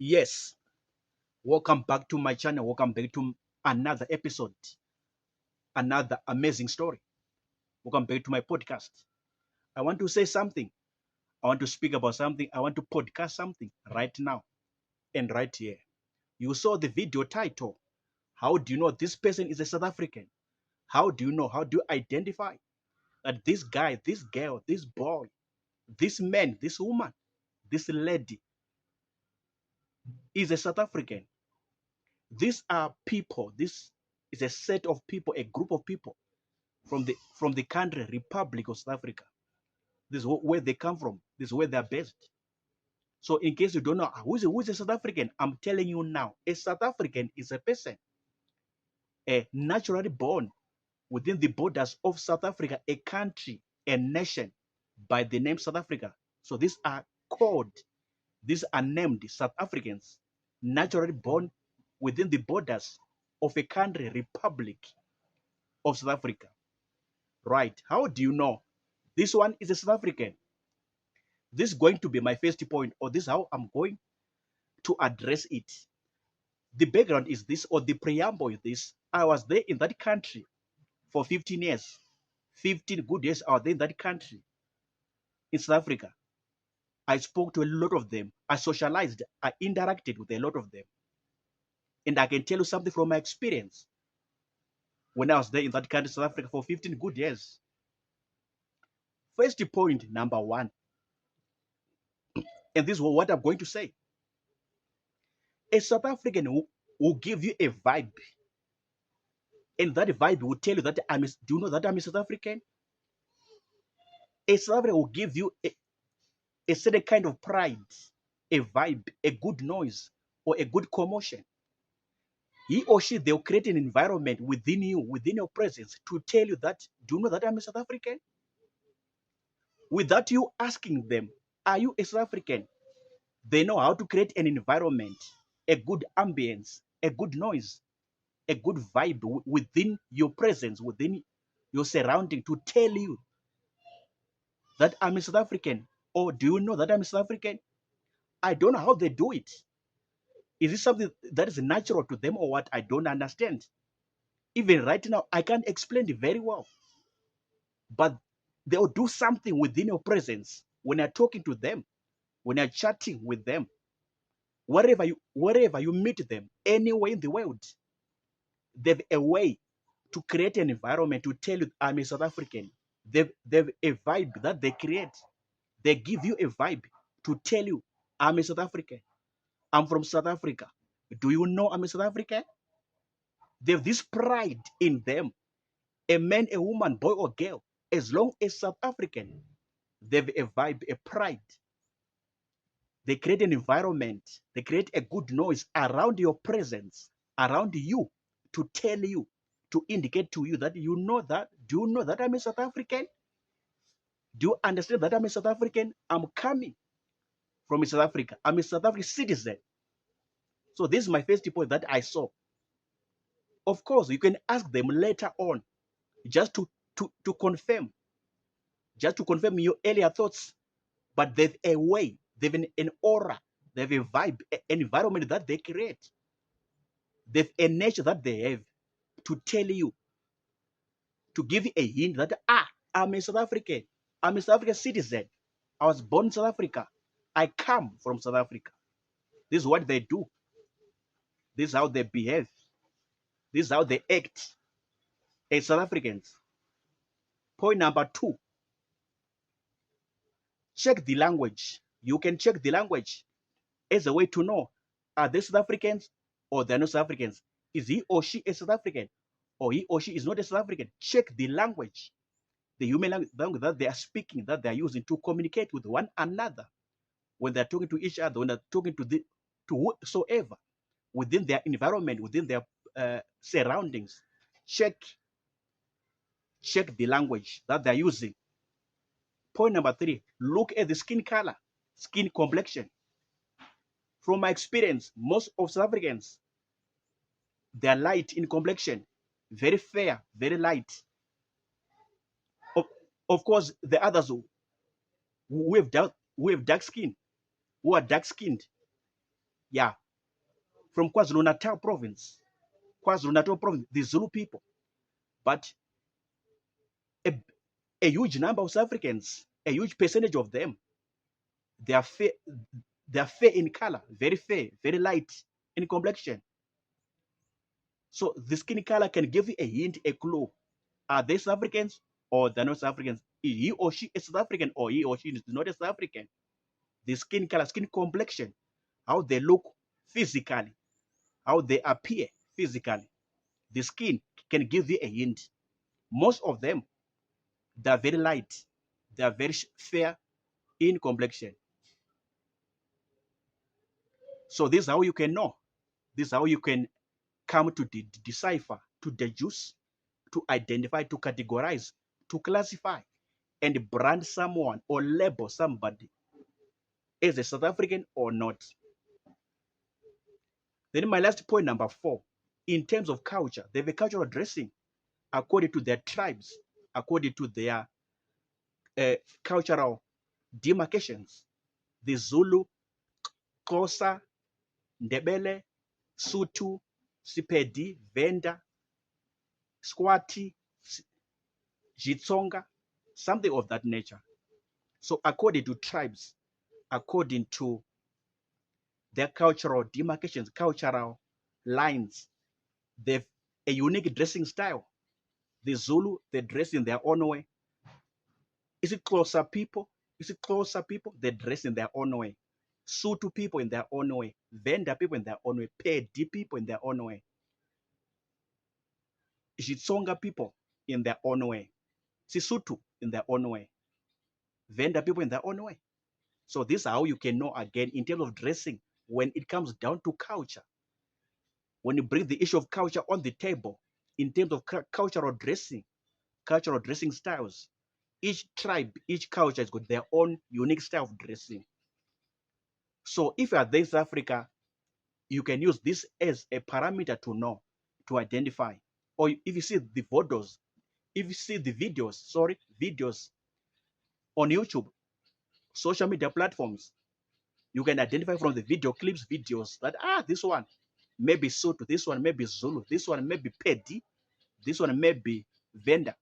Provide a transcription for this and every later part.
Yes, welcome back to my channel. Welcome back to another episode, another amazing story. Welcome back to my podcast. I want to say something. I want to speak about something. I want to podcast something right now and right here. You saw the video title. How do you know this person is a South African? How do you know? How do you identify that this guy, this girl, this boy, this man, this woman, this lady is a South African? These are people. This is a set of people, a group of people from the country Republic of South Africa. This is where they come from. This is where they're based. So in case you don't know who is a South African, I'm telling you now, a South African is a person, a naturally born within the borders of South Africa, a country, a nation by the name South Africa. So these are called, these are named South Africans, naturally born within the borders of a country, Republic of South Africa. Right? How do you know this one is a South African? This is going to be my first point, or this is how I'm going to address it. The background is this, or the preamble is this. I was there in that country for 15 years. 15 good years I was there in that country, in South Africa. I spoke to a lot of them. I socialized. I interacted with a lot of them. And I can tell you something from my experience when I was there in that country, South Africa, for 15 good years. First point, number one, and this is what I'm going to say. A South African will give you a vibe, and that vibe will tell you that do you know that I'm a South African? A South African will give you a certain kind of pride, a vibe, a good noise, or a good commotion. He or she, they'll create an environment within you, within your presence, to tell you that, do you know that I'm a South African? Without you asking them, are you a South African? They know how to create an environment, a good ambience, a good noise, a good vibe within your presence, within your surrounding, to tell you that I'm a South African. Or do you know that I'm a South African? I don't know how they do it. Is it something that is natural to them or what? I don't understand. Even right now, I can't explain it very well. But they'll do something within your presence when you're talking to them, when you're chatting with them, wherever you meet them, anywhere in the world. They've a way to create an environment to tell you I'm a South African. They've a vibe that they create. They give you a vibe to tell you I'm a South African. I'm from South Africa. Do you know I'm a South African? They have this pride in them. A man, a woman, boy or girl, as long as South African, they have a vibe, a pride. They create an environment. They create a good noise around your presence, around you, to tell you, to indicate to you that you know that. Do you know that I'm a South African? Do you understand that I'm a South African? I'm coming from South Africa. I'm a South African citizen. So this is my first point that I saw. Of course, you can ask them later on, just to confirm, just to confirm your earlier thoughts. But there's a way, they've an aura, they have a vibe, an environment that they create. There's a nature that they have to tell you, to give you a hint that, I'm a South African. I'm a South African citizen. I was born in South Africa. I come from South Africa. This is what they do. This is how they behave. This is how they act as South Africans. Point number two, check the language. You can check the language as a way to know, are they South Africans or they're not South Africans? Is he or she a South African or he or she is not a South African? Check the language, the human language that they are speaking, that they are using to communicate with one another, when they're talking to each other, when they're talking to whosoever, within their environment, within their surroundings. Check the language that they're using. Point number three, look at the skin color, skin complexion. From my experience, most of South Africans, they're light in complexion, very fair, very light. Of course, the others who have dark skin, who are dark skinned, Yeah, from KwaZulu-Natal province. KwaZulu-Natal province, the Zulu people. But a, a huge number of South Africans, a huge percentage of them, they are fair, in color, very fair, very light in complexion. So the skin color can give you a hint, a clue. Are they South Africans or they're not South Africans? He or she is South African or he or she is not a South African. The skin color, skin complexion, how they look physically, how they appear physically. The skin can give you a hint. Most of them, they are very light. They are very fair in complexion. So this is how you can know. This is how you can come to decipher, to deduce, to identify, to categorize, to classify, and brand someone or label somebody as a South African or not. Then my last point, number 4, in terms of culture, they have a cultural dressing according to their tribes, according to their cultural demarcations. The Zulu, Xhosa, Ndebele, Sotho, Sepedi, Venda, Swati, Xitsonga, something of that nature. So according to tribes, according to their cultural demarcations, cultural lines, they've a unique dressing style. The Zulu, they dress in their own way. Is it closer people? Is it closer people? They dress in their own way. Sotho people in their own way. Venda people in their own way. Pedi people in their own way. Xitsonga people in their own way. Sesotho in their own way. Venda people in their own way. So this is how you can know again in terms of dressing when it comes down to culture. When you bring the issue of culture on the table, in terms of cultural dressing styles, each tribe, each culture has got their own unique style of dressing. So if you are there in South Africa, you can use this as a parameter to know, to identify. Or if you see the photos, if you see the videos on YouTube, social media platforms, you can identify from the video clips, videos that, this one may be Sotho, this one may be Zulu, this one may be Pedi, this one may be Venda,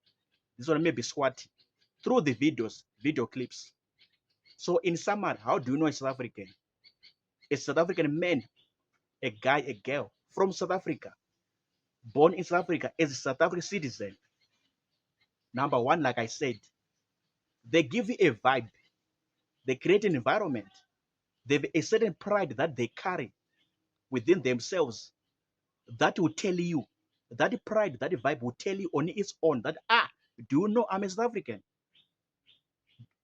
this one may be Swati, through the videos, video clips. So in summary, how do you know a South African? A South African man, a guy, a girl from South Africa, born in South Africa as a South African citizen. Number 1, like I said, they give you a vibe, they create an environment, they have a certain pride that they carry within themselves that will tell you, that pride, that vibe will tell you on its own that, do you know I'm a South African?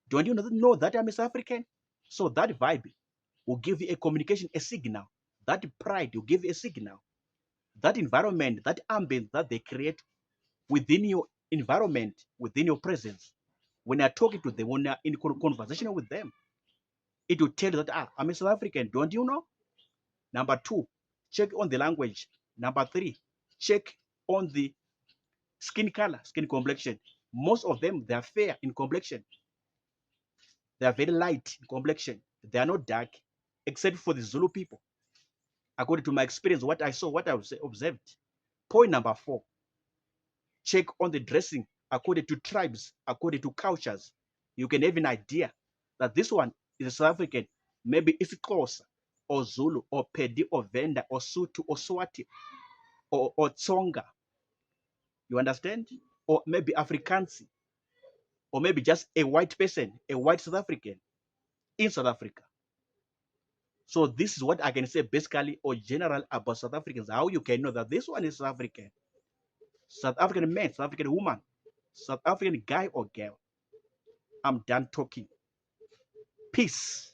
Don't you know that I'm a South African? So that vibe will give you a communication, a signal. That pride will give you a signal. That environment, that ambience that they create within your environment, within your presence, when you're talking to them, when you're in conversation with them, it will tell you that, I'm a South African. Don't you know? Number 2, check on the language. Number 3, check on the skin color, skin complexion. Most of them, they are fair in complexion. They are very light in complexion. They are not dark, except for the Zulu people. According to my experience, what I saw, what I observed. Point number 4, check on the dressing according to tribes, according to cultures. You can have an idea that this one is a South African. Maybe it's Xhosa or Zulu or Pedi or Venda or Sotho or Swati or Tsonga. You understand? Or maybe Afrikaans, or maybe just a white person, a white South African in South Africa. So this is what I can say basically or general about South Africans, how you can know that this one is South African. South African man, South African woman, South African guy or girl. I'm done talking. Peace.